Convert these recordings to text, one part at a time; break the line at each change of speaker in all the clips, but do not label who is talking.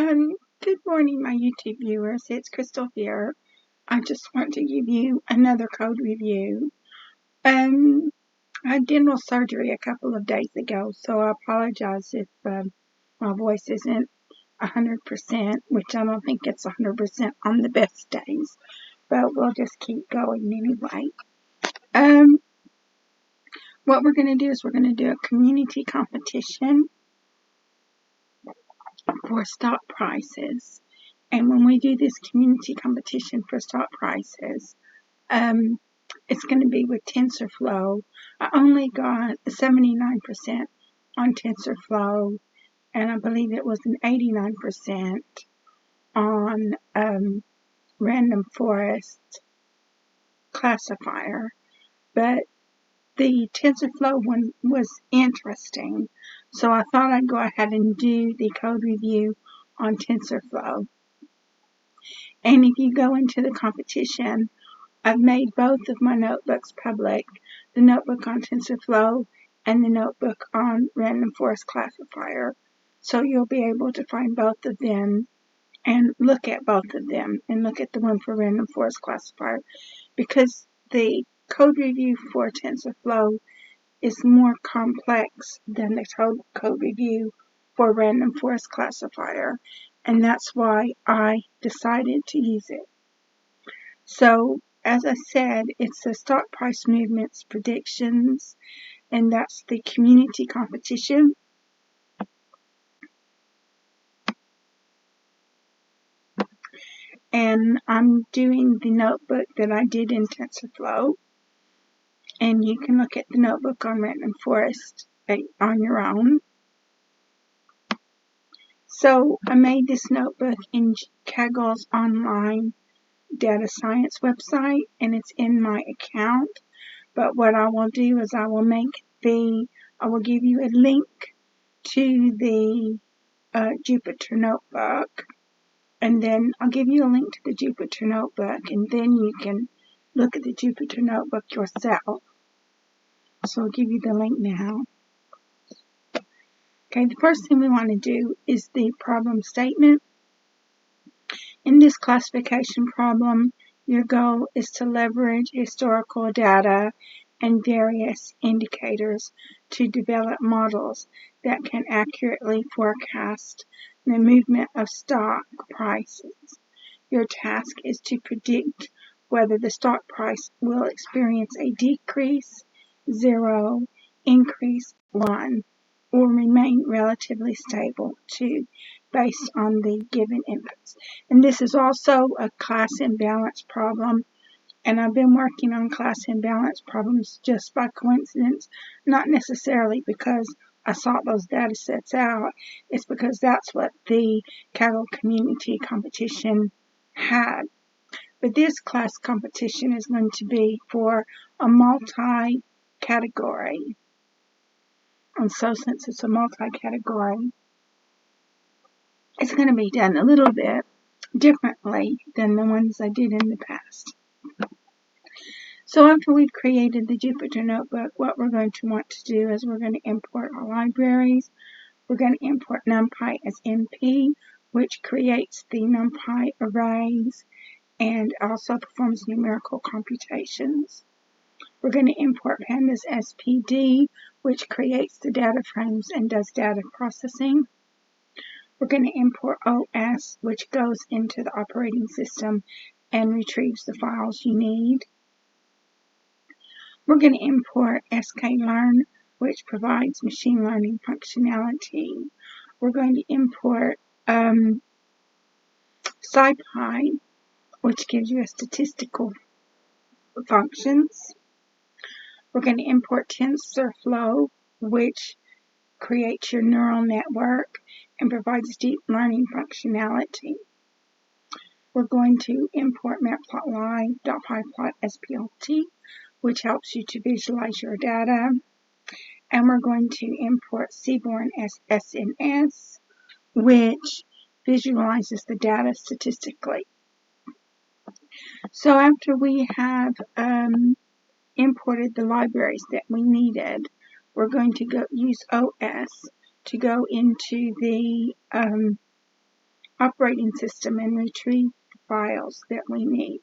Good morning, my YouTube viewers. It's Crystal here. I just want to give you another code review. I had dental surgery a couple of days ago, so I apologize if my voice isn't 100%, which I don't think it's 100% on the best days, but we'll just keep going anyway. What we're going to do is we're going to do a community competition for stock prices. And when we do this community competition for stock prices, it's going to be with Tensorflow. I only got 79% on Tensorflow, and I believe it was an 89% on Random Forest classifier. But the Tensorflow one was interesting, so I thought I'd go ahead and do the code review on Tensorflow. And if you go into the competition, I've made both of my notebooks public, the notebook on Tensorflow and the notebook on Random Forest Classifier. So you'll be able to find both of them and look at both of them and look at the one for Random Forest Classifier, because the code review for Tensorflow is more complex than the code review for Random Forest Classifier, and that's why I decided to use it. So, as I said, it's the stock price movements predictions, and that's the community competition. And I'm doing the notebook that I did in Tensorflow, and you can look at the notebook on Random Forest on your own. So I made this notebook in Kaggle's online data science website, and it's in my account. But what I will do is I will give you a link to the Jupyter notebook, and then I'll give you a link to the Jupyter notebook, and then you can look at the Jupyter notebook yourself. So I'll give you the link now. Okay, the first thing we want to do is the problem statement. In this classification problem, your goal is to leverage historical data and various indicators to develop models that can accurately forecast the movement of stock prices. Your task is to predict whether the stock price will experience a decrease, 0, increase, 1, or remain relatively stable, 2, based on the given inputs. And this is also a class imbalance problem, and I've been working on class imbalance problems just by coincidence, not necessarily because I sought those data sets out. It's because that's what the Kaggle community competition had. But this class competition is going to be for a multi-category. And so since it's a multi-category, it's going to be done a little bit differently than the ones I did in the past. So after we've created the Jupyter notebook, what we're going to want to do is we're going to import our libraries. We're going to import NumPy as NP, which creates the NumPy arrays and also performs numerical computations. We're going to import Pandas as PD, which creates the data frames and does data processing. We're going to import OS, which goes into the operating system and retrieves the files you need. We're going to import sklearn, which provides machine learning functionality. We're going to import SciPy, which gives you a statistical functions. We're going to import Tensorflow, which creates your neural network and provides deep learning functionality. We're going to import matplotlib.pyplot as PLT, which helps you to visualize your data. And we're going to import Seaborn as SNS, which visualizes the data statistically. So after we have imported the libraries that we needed, we're going to use OS to go into the operating system and retrieve the files that we need.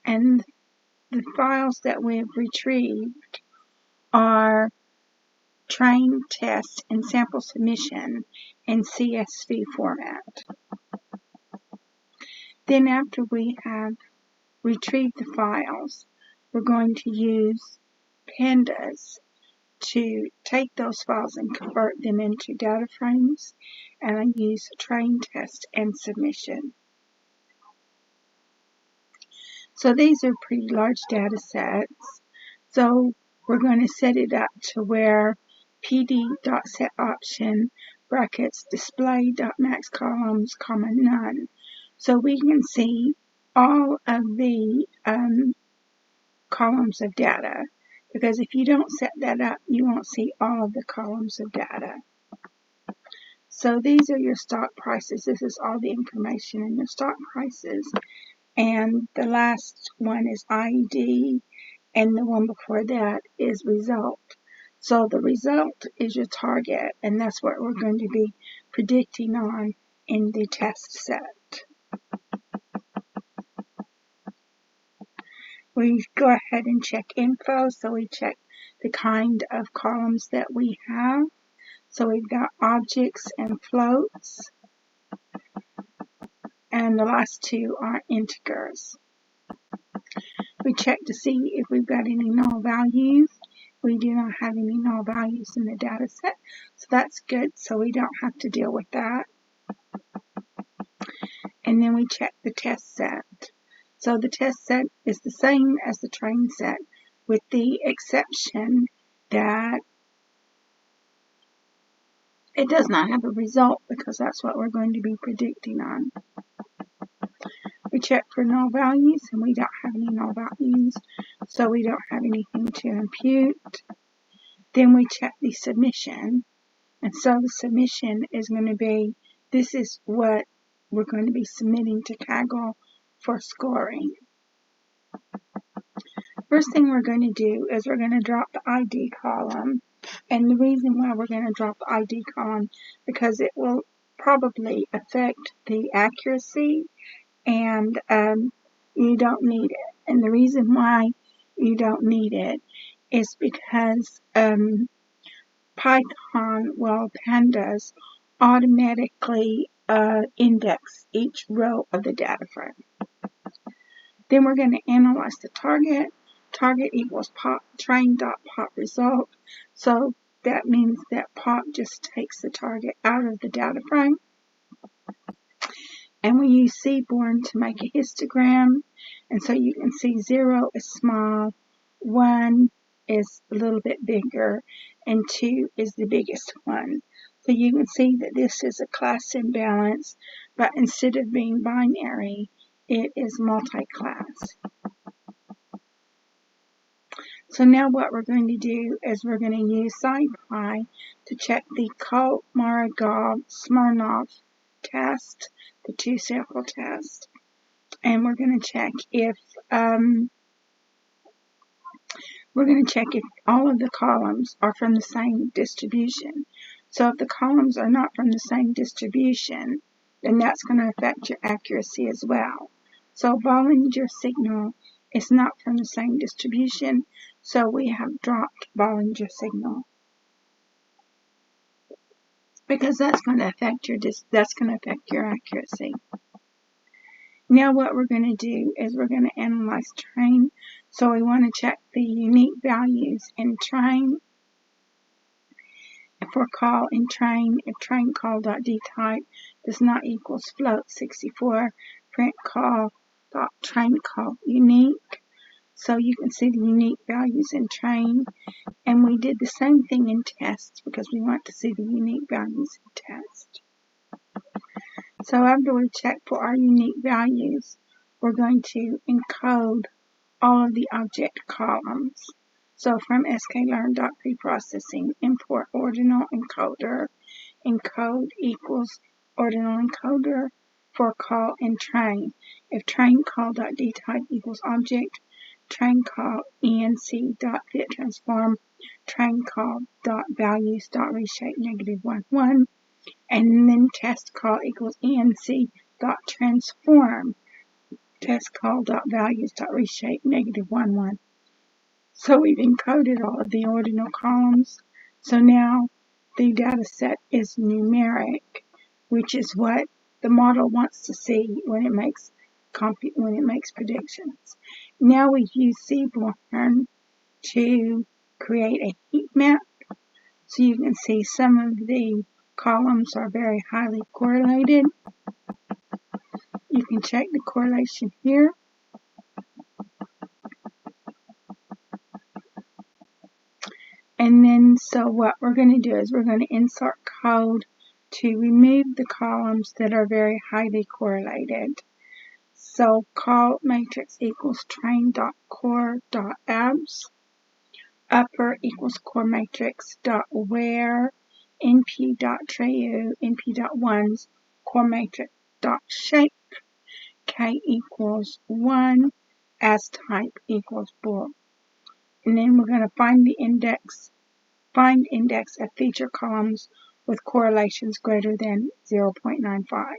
And the files that we have retrieved are train, test, and sample submission in CSV format. Then after we have retrieved the files, we're going to use pandas to take those files and convert them into data frames, and I use train, test, and submission. So these are pretty large data sets. So we're going to set it up to where pd.setOption brackets display.maxColumns, none. So we can see all of the columns of data, because if you don't set that up, you won't see all of the columns of data. So these are your stock prices. This is all the information in your stock prices. And the last one is ID, and the one before that is result. So the result is your target, and that's what we're going to be predicting on in the test set. We go ahead and check info, so we check the kind of columns that we have. So we've got objects and floats, and the last two are integers. We check to see if we've got any null values. We do not have any null values in the data set, so that's good, so we don't have to deal with that. And then we check the test set. So the test set is the same as the train set, with the exception that it does not have a result, because that's what we're going to be predicting on. We check for null values, and we don't have any null values, so we don't have anything to impute. Then we check the submission, and so the submission is going to be, this is what we're going to be submitting to Kaggle for scoring. First thing we're going to do is we're going to drop the ID column, and the reason why we're going to drop the ID column, because it will probably affect the accuracy, and you don't need it. And the reason why you don't need it is because Python, pandas automatically index each row of the data frame. Then we're going to analyze the target. Target equals pop, train.pop result. So that means that pop just takes the target out of the data frame. And we use Seaborn to make a histogram. And so you can see 0 is small, 1 is a little bit bigger, and 2 is the biggest one. So you can see that this is a class imbalance, but instead of being binary, it is multi-class. So now what we're going to do is we're going to use SciPy to check the Kolmogorov-Smirnov test, the 2-sample test. And we're going to check if all of the columns are from the same distribution. So if the columns are not from the same distribution, then that's going to affect your accuracy as well. So Bollinger Signal is not from the same distribution, so we have dropped Bollinger Signal, because that's going to affect your accuracy. Now what we're going to do is we're going to analyze train. So we want to check the unique values in train. For call in train, if train call.dtype does not equals float 64, print call dot train call unique. So you can see the unique values in train. And we did the same thing in test, because we want to see the unique values in test. So after we check for our unique values, we're going to encode all of the object columns. So from sklearn.preprocessing, import ordinal encoder, encode equals ordinal encoder for call in train. If train call.dtype equals object, train call enc.fitTransform, train call.values.reshape -1, 1, and then test call equals enc.transform test call.values.reshape -1, 1. So we've encoded all of the ordinal columns. So now the data set is numeric, which is what the model wants to see when it makes predictions. Now we use Seaborn to create a heat map. So you can see some of the columns are very highly correlated. You can check the correlation here. And then, so what we're going to do is we're going to insert code to remove the columns that are very highly correlated. So call matrix equals train.core.abs, upper equals core matrix dot where np.true np.ones core matrix dot shape k equals 1 as type equals bool. And then we're going to find index of feature columns with correlations greater than 0.95.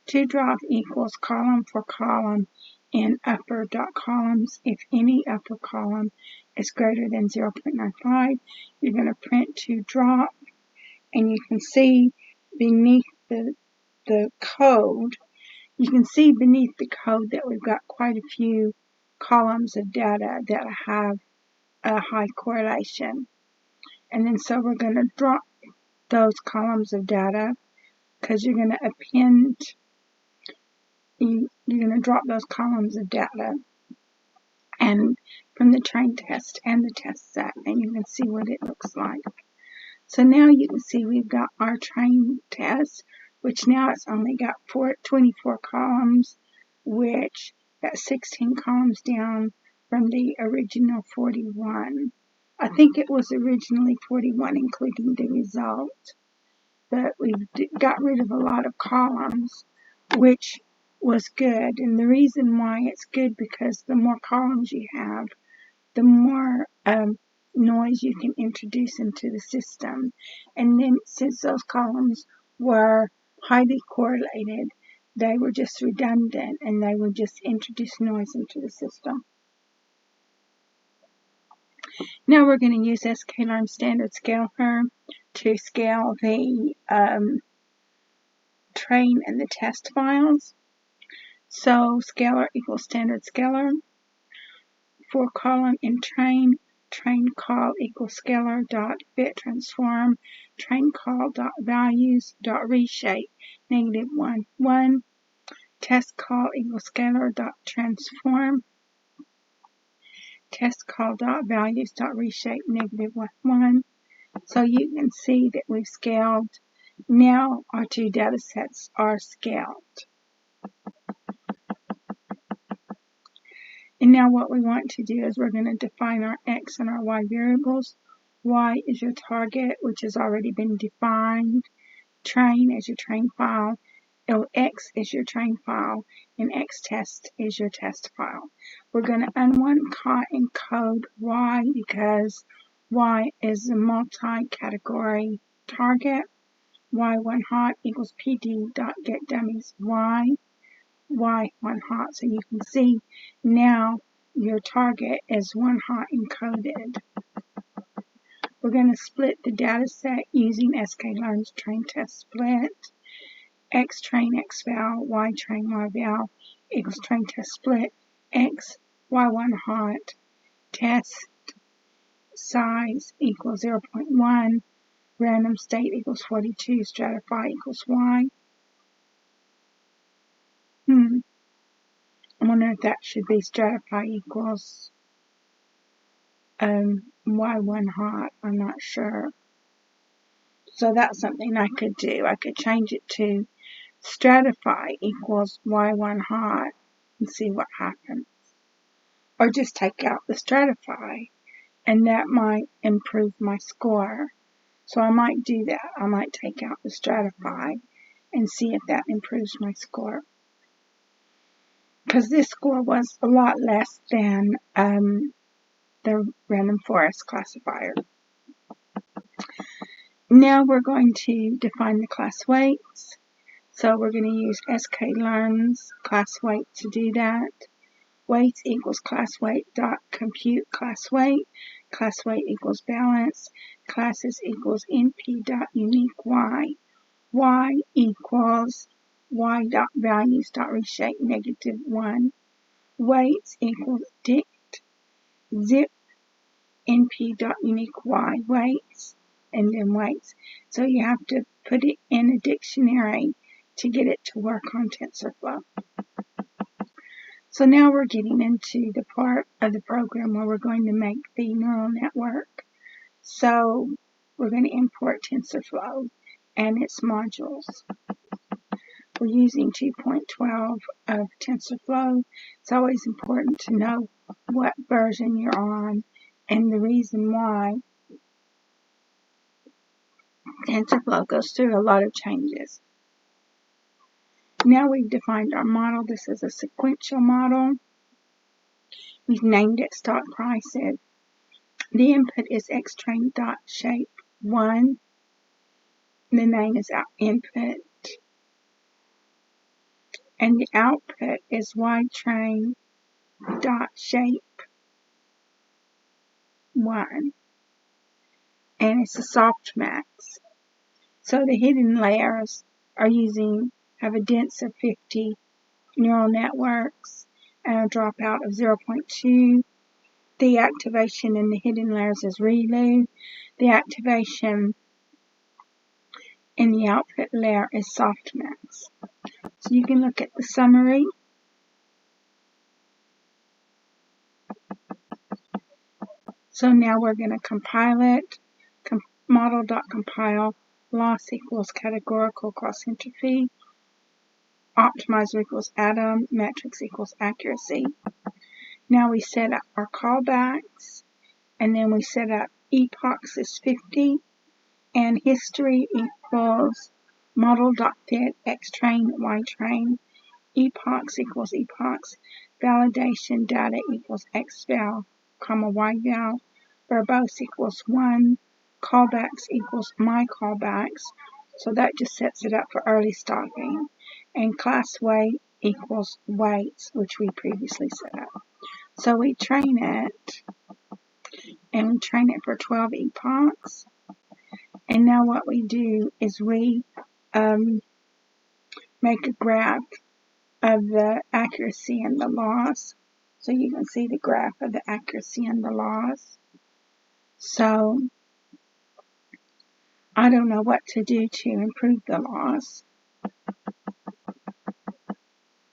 To drop equals column for column in upper.columns. If any upper column is greater than 0.95, you're going to print to drop, and you can see beneath the code, that we've got quite a few columns of data that have a high correlation. And then so we're going to drop those columns of data because you're going to append, you're going to drop those columns of data and from the train test and the test set, and you can see what it looks like. So now you can see we've got our train test, which now it's only got 24 columns, which that's 16 columns down from the original 41. I think it was originally 41, including the result, but we got rid of a lot of columns, which was good. And the reason why it's good, because the more columns you have, the more noise you can introduce into the system. And then since those columns were highly correlated, they were just redundant and they would just introduce noise into the system. Now we're going to use sklearn standard scaler to scale the train and the test files. So scalar equals standard scalar. For column in train call equals scalar dot fit transform train call dot values dot reshape -1, 1. Test call equals scalar dot transform test call dot values dot reshape -1, 1. So you can see that we've scaled. Now our two data sets are scaled. And now what we want to do is we're going to define our x and our y variables. Y is your target, which has already been defined. Train is your train file. X is your train file. And x test is your test file. We're going to encode y because y is a multi-category target. Y1 hot equals pd.getDummies y. Y1 hot. So you can see now your target is 1 hot encoded. We're going to split the data set using sklearn's train test split. X train X val, Y train Y val equals train test split. X Y1 hot test size equals 0.1. Random state equals 42. Stratify equals Y. I wonder if that should be stratify equals Y1 hot. I'm not sure. So that's something I could do. I could change it to stratify equals Y1 hot and see what happens. Or just take out the stratify, and that might improve my score. So I might do that. I might take out the stratify and see if that improves my score. Because this score was a lot less than the random forest classifier. Now we're going to define the class weights. So we're going to use sklearn's class weight to do that. Weights equals class weight dot compute class weight. Class weight equals balance. Classes equals np dot unique y. Y equals y dot values dot reshape -1. Weights equals dict zip np dot unique y weights and then weights. So you have to put it in a dictionary to get it to work on TensorFlow. So now we're getting into the part of the program where we're going to make the neural network. So we're going to import TensorFlow and its modules. We're using 2.12 of TensorFlow. It's always important to know what version you're on and the reason why. TensorFlow goes through a lot of changes. Now we've defined our model. This is a sequential model. We've named it stock prices. The input is xtrain.shape1. The name is our input. And the output is ytrain.shape1. And it's a softmax. So the hidden layers have a dense of 50 neural networks and a dropout of 0.2. The activation in the hidden layers is ReLU. The activation in the output layer is softmax. So you can look at the summary. So now we're going to compile it. Model.compile loss equals categorical cross entropy. Optimizer equals atom. Metrics equals accuracy. Now we set up our callbacks. And then we set up epochs is 50. And history equals model.fit xtrain ytrain. Epochs equals epochs. Validation data equals xval, yval. Verbose equals 1. Callbacks equals my callbacks. So that just sets it up for early stocking. And class weight equals weights, which we previously set up. So we train it, and we train it for 12 epochs. And now what we do is we make a graph of the accuracy and the loss. So you can see the graph of the accuracy and the loss. So I don't know what to do to improve the loss.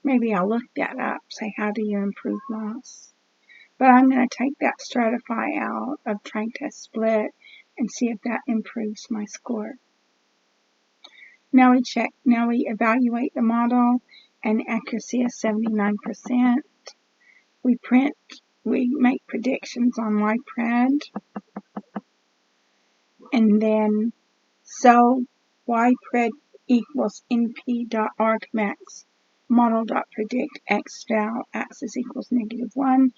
Maybe I'll look that up, say how do you improve loss. But I'm going to take that stratify out of train test split and see if that improves my score. Now we evaluate the model and accuracy is 79%. We make predictions on YPRED. And then, so YPRED equals np.argmax model.predict xval axis equals -1.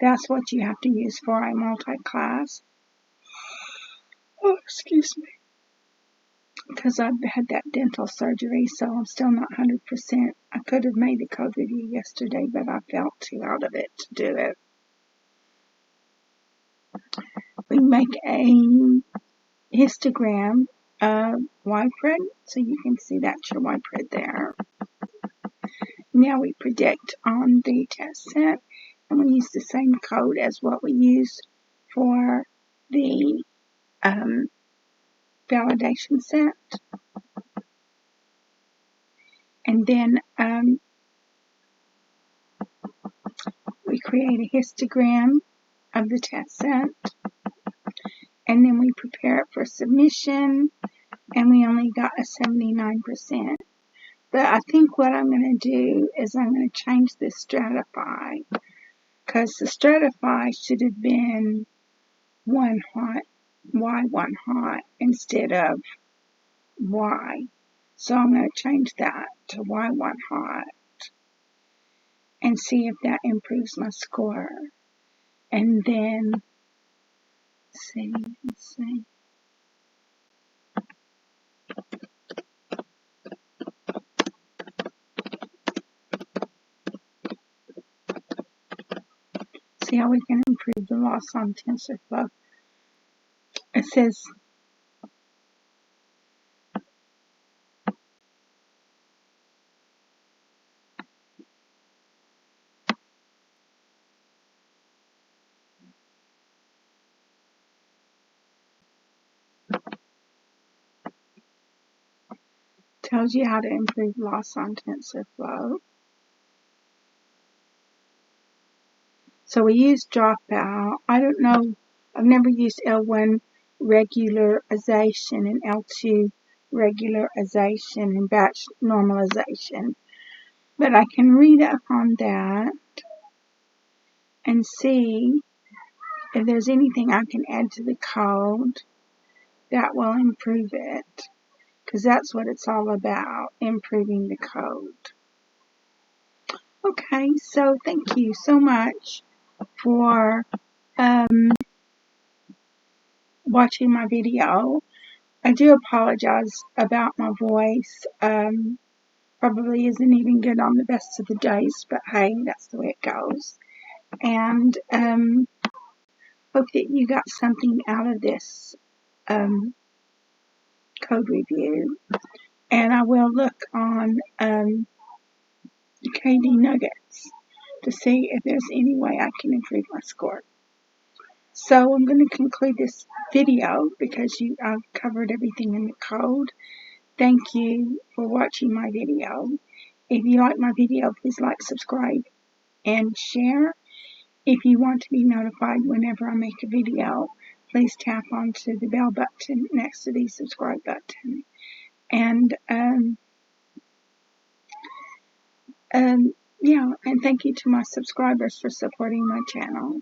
That's what you have to use for a multi-class. Oh, excuse me. Because I've had that dental surgery, so I'm still not 100%. I could have made the code video yesterday, but I felt too out of it to do it. We make a histogram of YPRED, so you can see that's your YPRED there. Now we predict on the test set, and we use the same code as what we used for the validation set. And then we create a histogram of the test set. And then we prepare it for submission, and we only got a 79%. But I think what I'm going to do is I'm going to change this stratify, because the stratify should have been 1 hot, Y1 hot, instead of Y. So I'm going to change that to Y1 hot and see if that improves my score. And then, let's see. see how we can improve the loss on TensorFlow. It says, tells you how to improve loss on TensorFlow. So we use dropout. I don't know, I've never used L1 regularization and L2 regularization and batch normalization. But I can read up on that and see if there's anything I can add to the code that will improve it. Because that's what it's all about, improving the code. Okay, so thank you so much for watching my video. I do apologize about my voice. Probably isn't even good on the best of the days, but hey, that's the way it goes. And hope that you got something out of this code review. And I will look on KD Nuggets to see if there's any way I can improve my score. So I'm going to conclude this video because I've covered everything in the code. Thank you for watching my video. If you like my video, please like, subscribe, and share. If you want to be notified whenever I make a video, please tap onto the bell button next to the subscribe button. And yeah, and thank you to my subscribers for supporting my channel.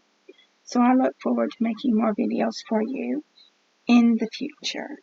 So I look forward to making more videos for you in the future.